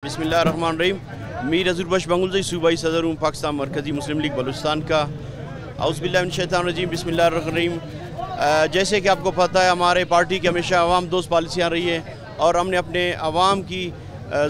बिस्मिल्लाहिर्रहमानिर्रहीम। मीर अज़ुर बख्श बंगुलज़ई सूबाई सदर हूँ पाकिस्तान मरकज़ी मुस्लिम लीग बलूचिस्तान का। औज़ुबिल्लाहि मिनश्शैतानिर्रजीम बिस्मिल्लाहिर्रहमानिर्रहीम। जैसे कि आपको पता है हमारे पार्टी की हमेशा अवाम दोस्त पॉलिसियाँ रही है और हमने अपने अवाम की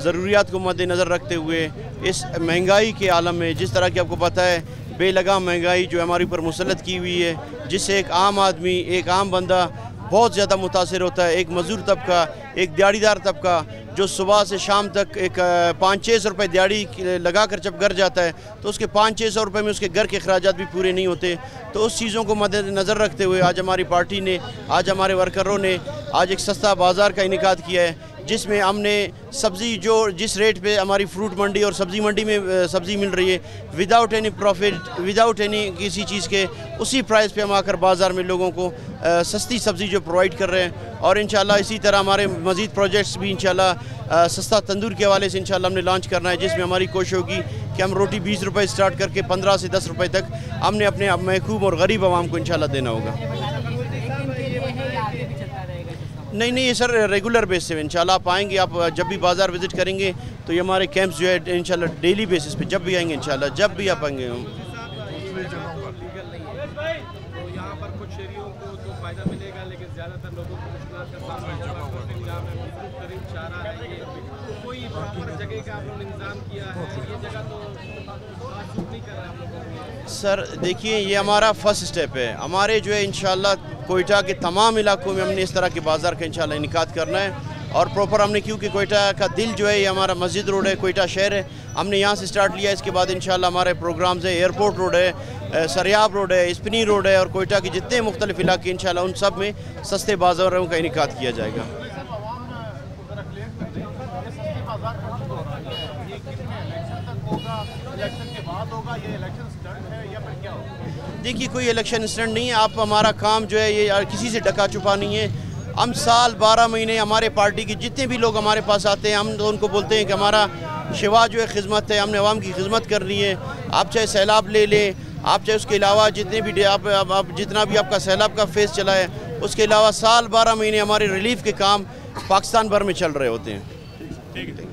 ज़रूरियात को मद्देनज़र रखते हुए इस महंगाई के आलम में, जिस तरह की आपको पता है बेलगाम महंगाई जो हमारे ऊपर मुसल्लत की हुई है, जिससे एक आम आदमी, एक आम बंदा बहुत ज़्यादा मुतासिर होता है। एक मज़दूर तबका, एक दिहाड़ीदार तबका जो सुबह से शाम तक एक 500-600 रुपये दिहाड़ी लगा कर जब घर जाता है तो उसके 500-600 रुपये में उसके घर के अखराजात भी पूरे नहीं होते। तो उस चीज़ों को मद्देनज़र रखते हुए आज हमारी पार्टी ने, आज हमारे वर्करों ने आज एक सस्ता बाज़ार का इनेकाद किया है, जिसमें हमने सब्ज़ी जो जिस रेट पे हमारी फ्रूट मंडी और सब्ज़ी मंडी में सब्ज़ी मिल रही है without any profit, without any किसी चीज़ के, उसी प्राइस पे हम आकर बाज़ार में लोगों को सस्ती सब्ज़ी जो प्रोवाइड कर रहे हैं। और इंशाल्लाह इसी तरह हमारे मज़ीद प्रोजेक्ट्स भी इंशाल्लाह सस्ता तंदूर के हवाले से इंशाल्लाह हमने लॉन्च करना है, जिसमें हमारी कोशिश होगी कि हम रोटी 20 रुपये स्टार्ट करके 15 से 10 रुपये तक हमने अपने महकूम और गरीब आवाम को इंशाल्लाह देना होगा। नहीं, ये सर रेगुलर बेस से इंशाल्लाह आप आएंगे, आप जब भी बाज़ार विज़िट करेंगे तो ये हमारे कैंप्स जो है इंशाल्लाह डेली बेसिस पे जब भी आएंगे, इंशाल्लाह जब भी आप आएंगे हम। यहाँ पर कुछ शहरियों को तो फ़ायदा मिलेगा, लेकिन ज़्यादातर लोगों को मुश्किलात का सामना कोई जगह का आप लोगों ने इंतज़ाम किया है, ये जगह तो नहीं कर रहा है आप लोगों को। सर देखिए, ये हमारा फर्स्ट स्टेप है। हमारे जो है इंशाल्लाह कोयटा के तमाम इलाकों में हमने इस तरह के बाज़ार का इंशाल्लाह इनेकाद करना है और प्रॉपर हमने, क्योंकि कोयटा का दिल जो है ये हमारा मस्जिद रोड है, कोयटा शहर है, हमने यहाँ से स्टार्ट लिया। इसके बाद इंशाल्लाह हमारे प्रोग्राम्स है, एयरपोर्ट रोड है, सरियाब रोड है, स्पिनी रोड है और कोयटा के जितने मुख्तलिफ इलाके इंशाल्लाह उन सब में सस्ते बाज़ारों का इनेकाद किया जाएगा। देखिए, कोई इलेक्शन स्टंट नहीं है। आप, हमारा काम जो है ये किसी से डका छुपा नहीं है। हम साल 12 महीने हमारे पार्टी के जितने भी लोग हमारे पास आते हैं, हम तो उनको बोलते हैं कि हमारा शिवा जो है खिदमत है, हमने अवाम की खिदमत करनी है। आप चाहे सैलाब ले लें, आप चाहे उसके अलावा जितने भी आप जितना भी आपका सैलाब का फेज़ चला है, उसके अलावा साल 12 महीने हमारे रिलीफ के काम पाकिस्तान भर में चल रहे होते हैं। ठीक है।